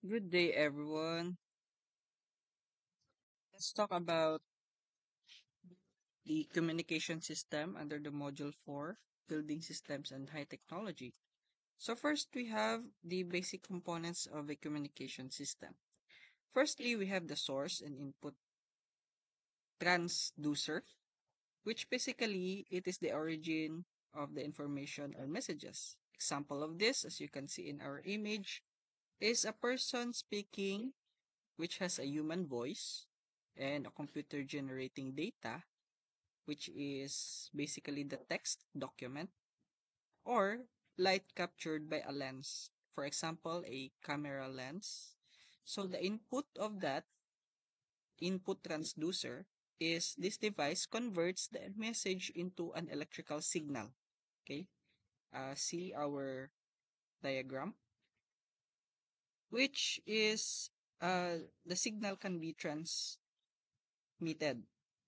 Good day, everyone. Let's talk about the communication system under the Module 4, Building Systems and High Technology. So first, we have the basic components of a communication system. Firstly, we have the source and input transducer, which basically it is the origin of the information or messages. Example of this, as you can see in our image, is a person speaking which has a human voice and a computer generating data which is basically the text document, or light captured by a lens, for example, a camera lens. So the input of that input transducer is this device converts the message into an electrical signal. Okay, see our diagram, which is the signal can be transmitted.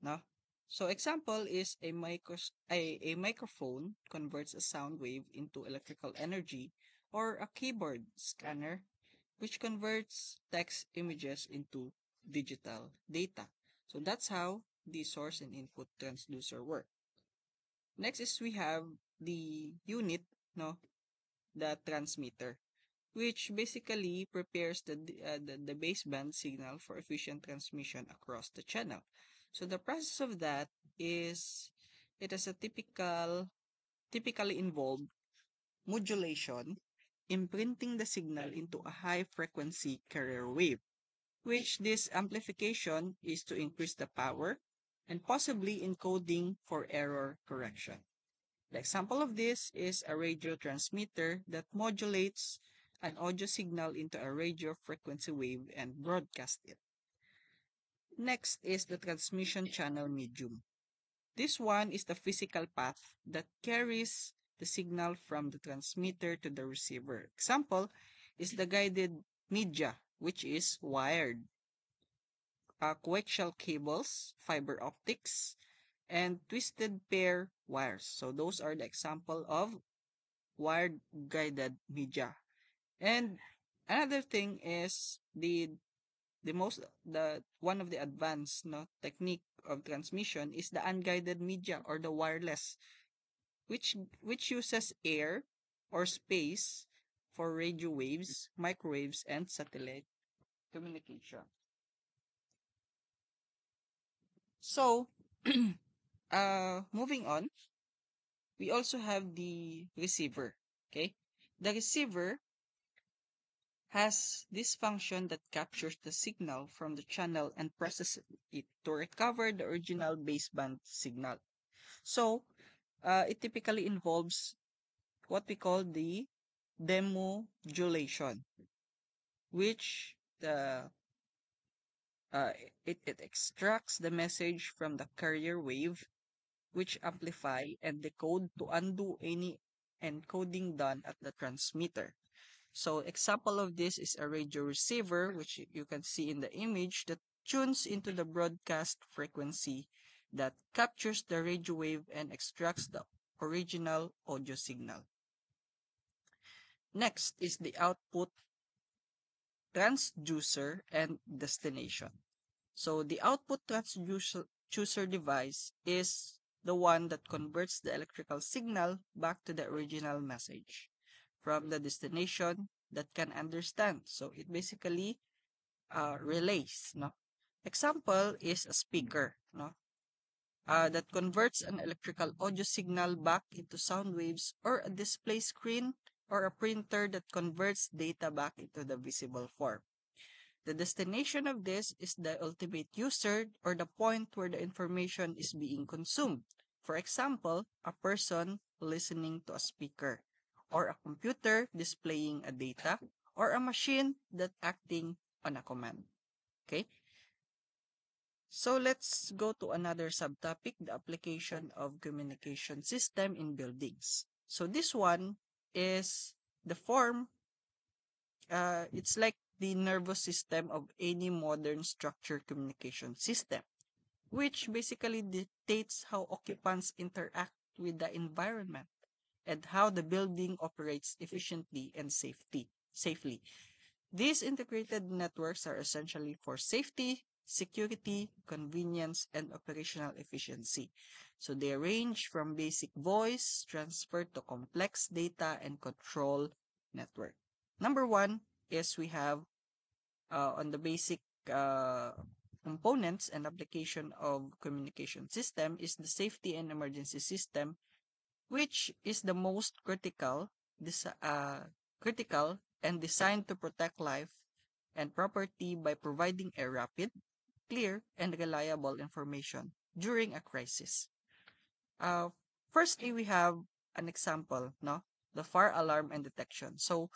No? So example is a microphone converts a sound wave into electrical energy, or a keyboard scanner which converts text images into digital data. So that's how the source and input transducer work. Next is we have the unit, no, the transmitter, which basically prepares the baseband signal for efficient transmission across the channel. So the process of that is it is a typically involved modulation, imprinting the signal into a high frequency carrier wave, which this amplification is to increase the power and possibly encoding for error correction. The example of this is a radio transmitter that modulates an audio signal into a radio frequency wave and broadcasts it. Next is the transmission channel medium. This one is the physical path that carries the signal from the transmitter to the receiver. Example is the guided media, which is wired, coaxial cables, fiber optics, and twisted pair wires. So those are the example of wired guided media. And another thing is the one of the advanced technique of transmission is the unguided media or the wireless, which uses air or space for radio waves, microwaves, and satellite communication. So, moving on, we also have the receiver. Okay, the receiver has this function that captures the signal from the channel and processes it to recover the original baseband signal. So, it typically involves what we call the demodulation, which it extracts the message from the carrier wave, which amplify and decode to undo any encoding done at the transmitter. So example of this is a radio receiver, which you can see in the image, that tunes into the broadcast frequency that captures the radio wave and extracts the original audio signal. Next is the output transducer and destination. So the output transducer device is the one that converts the electrical signal back to the original message from the destination that can understand. So it basically relays. No? Example is a speaker. No? That converts an electrical audio signal back into sound waves, or a display screen or a printer that converts data back into the visible form. The destination of this is the ultimate user, or the point where the information is being consumed. For example, a person listening to a speaker, or a computer displaying a data, or a machine that acting on a command. Okay? So let's go to another subtopic, the application of communication system in buildings. So this one is the form, it's like the nervous system of any modern structured communication system, which basically dictates how occupants interact with the environment and how the building operates efficiently and safely. These integrated networks are essentially for safety, security, convenience, and operational efficiency. So they range from basic voice transfer to complex data and control network. Number one is we have on the basic uh, components and application of communication system is the safety and emergency system, which is the most critical and designed to protect life and property by providing a rapid, clear, and reliable information during a crisis. Uh, Firstly, we have an example, no? The fire alarm and detection. So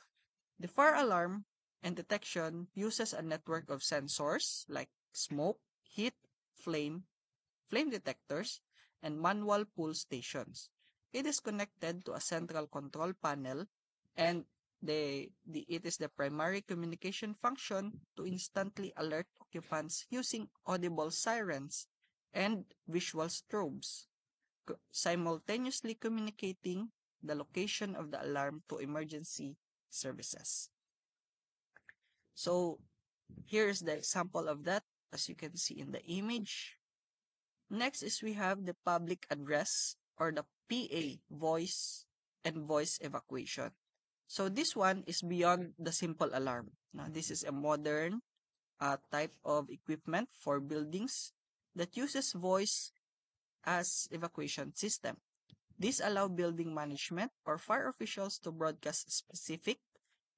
the fire alarm and detection uses a network of sensors like smoke, heat, flame, flame detectors, and manual pull stations. It is connected to a central control panel, and it is the primary communication function to instantly alert occupants using audible sirens and visual strobes, simultaneously communicating the location of the alarm to emergency services. So here is the example of that, as you can see in the image. Next is we have the public address or the PA, voice and voice evacuation. So this one is beyond the simple alarm. Now, this is a modern type of equipment for buildings that uses voice as evacuation system. This allow building management or fire officials to broadcast specific,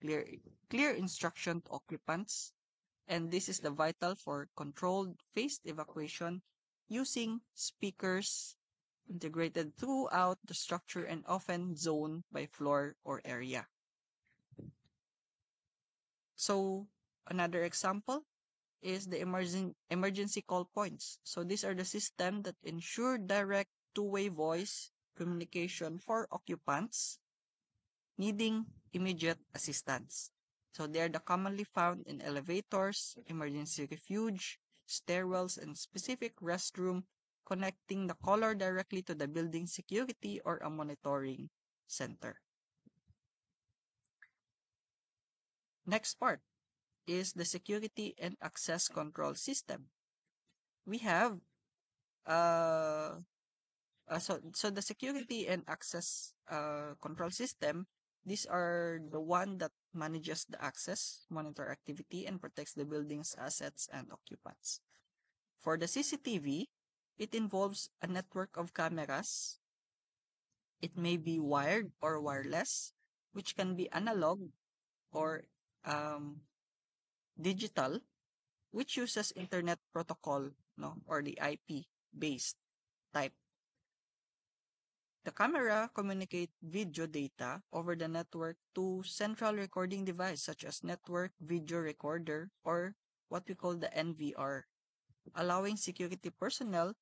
clear, clear instruction to occupants, and this is the vital for controlled phased evacuation using speakers integrated throughout the structure and often zoned by floor or area. So another example is the emergency call points. So these are the system that ensure direct two-way voice communication for occupants needing immediate assistance. So they are the commonly found in elevators, emergency refuge, stairwells, and specific restroom, connecting the caller directly to the building security or a monitoring center. Next part is the security and access control system. We have so the security and access control system, these are the one that manages the access, monitor activity, and protects the building's assets and occupants. For the CCTV, it involves a network of cameras. It may be wired or wireless, which can be analog or um, digital, which uses internet protocol, no, or the IP based type. The camera communicates video data over the network to central recording device such as network video recorder or what we call the NVR, allowing security personnel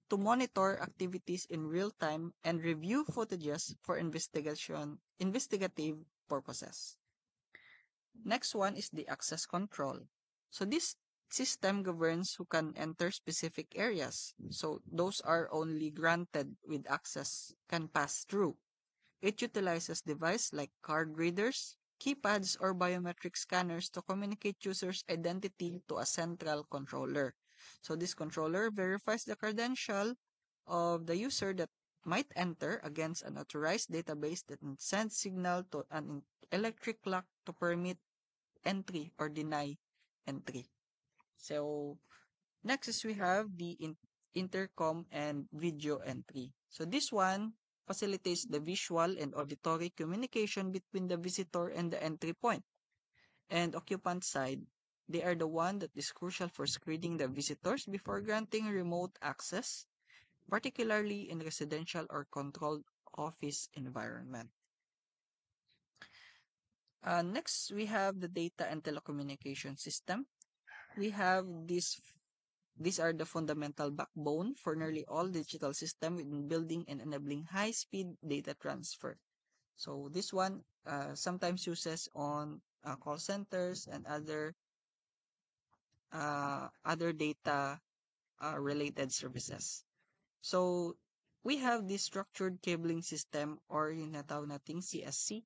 to monitor activities in real time and review footages for investigative purposes. Next one is the access control. So this system governs who can enter specific areas. So those are only granted with access can pass through. It utilizes devices like card readers, keypads, or biometric scanners to communicate users' identity to a central controller. So this controller verifies the credential of the user that might enter against an authorized database that sends signal to an electric lock to permit entry or deny entry. So next is we have the intercom and video entry. So this one facilitates the visual and auditory communication between the visitor and the entry point. And occupant side, they are the one that is crucial for screening the visitors before granting remote access, particularly in residential or controlled office environment. Next, we have the data and telecommunication system. We have these are the fundamental backbone for nearly all digital systems in building and enabling high-speed data transfer. So this one sometimes uses on call centers and other data related services. So we have this structured cabling system or yung natawag nating CSC,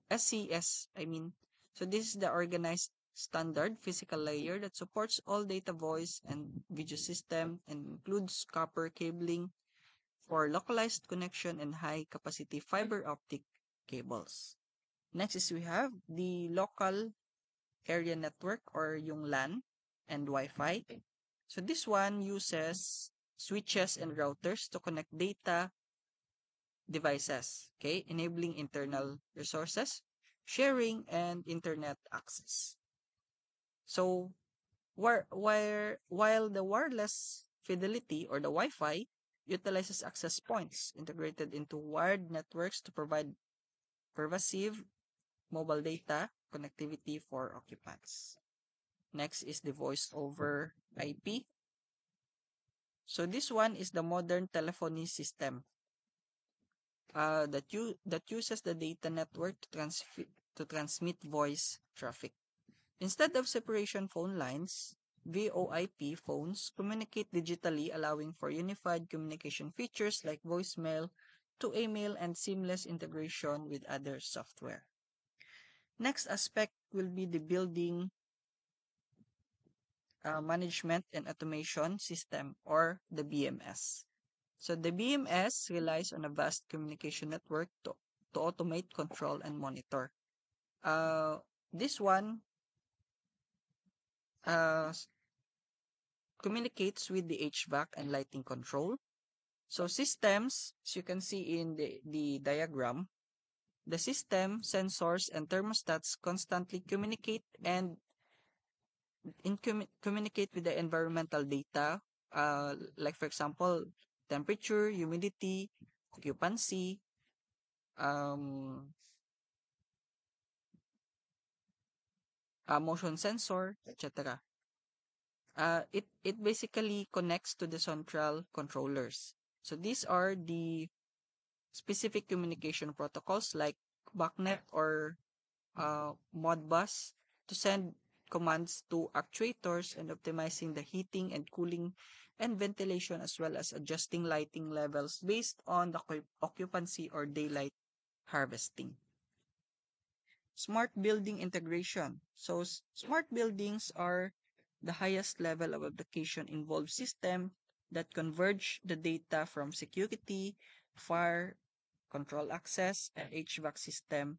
SCS, I mean. So this is the organized standard physical layer that supports all data, voice, and video system and includes copper cabling for localized connection and high capacity fiber optic cables. Next is we have the local area network or yung LAN and Wi-Fi. So this one uses switches and routers to connect data devices, okay, enabling internal resources, sharing, and internet access. So while the wireless fidelity or the Wi-Fi utilizes access points integrated into wired networks to provide pervasive mobile data connectivity for occupants. Next is the voice over IP. So this one is the modern telephony system that uses the data network to transmit voice traffic. Instead of separation phone lines, VoIP phones communicate digitally, allowing for unified communication features like voicemail to email and seamless integration with other software. Next aspect will be the building management and automation system or the BMS. So the BMS relies on a vast communication network to automate, control, and monitor. This one uh, communicates with the HVAC and lighting control. So systems, as you can see in the diagram, the system, sensors, and thermostats constantly communicate and communicate with the environmental data, like for example, temperature, humidity, occupancy, um, motion sensor, etc. It basically connects to the central controllers. So these are the specific communication protocols like BACnet or Modbus to send commands to actuators and optimizing the heating and cooling and ventilation as well as adjusting lighting levels based on the occupancy or daylight harvesting. Smart building integration. So smart buildings are the highest level of application involved system that converge the data from security, fire, control access, and HVAC system,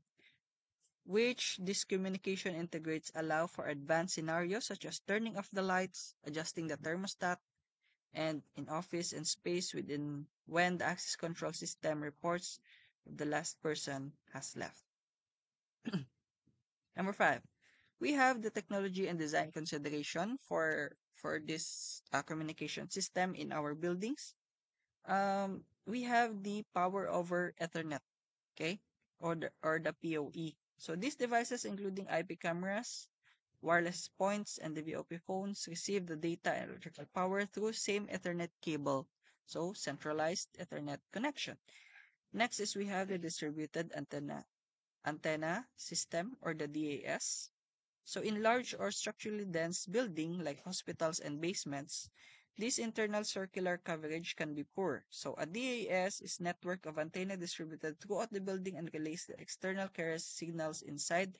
which this communication integrates allow for advanced scenarios such as turning off the lights, adjusting the thermostat, and in office and space within when the access control system reports the last person has left. Number 5, we have the technology and design consideration for this communication system in our buildings. We have the power over Ethernet, okay, or the PoE. So these devices, including IP cameras, wireless points, and the VoP phones, receive the data and electrical power through same Ethernet cable. So centralized Ethernet connection. Next is we have the distributed antenna system or the DAS. So in large or structurally dense building like hospitals and basements, this internal circular coverage can be poor. So a DAS is network of antenna distributed throughout the building and relays the external carrier signals inside,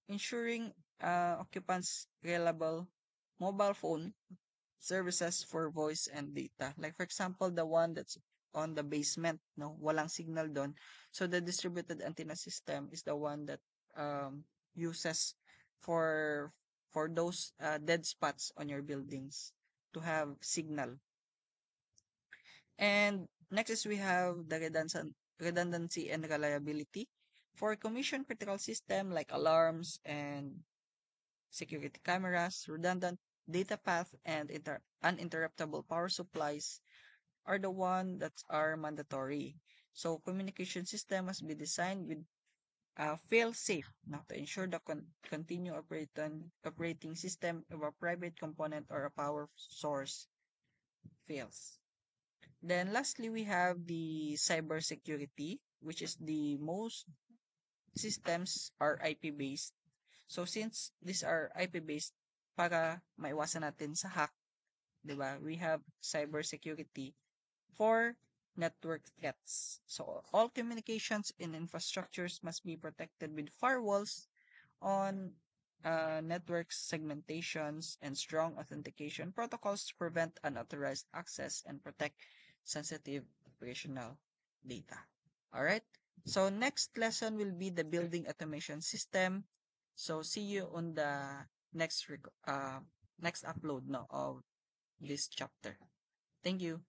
ensuring occupants reliable mobile phone services for voice and data. Like for example, the one that's on the basement, no, walang signal doon. So the distributed antenna system is the one that uses for those dead spots on your buildings to have signal. And next is we have the redundancy and reliability for commission critical system like alarms and security cameras, redundant data path, and uninterruptible power supplies are the one that are mandatory. So communication system must be designed with fail safe now to ensure the continue operating system of a private component or a power source fails. Then lastly, we have the cybersecurity, which is the most systems are IP based. So since these are IP based, para maiwasan natin sa hack, 'di ba? We have cybersecurity for network threats. So all communications and infrastructures must be protected with firewalls on network segmentations and strong authentication protocols to prevent unauthorized access and protect sensitive operational data. All right. So next lesson will be the building automation system. So see you on the next next upload, no, of this chapter. Thank you.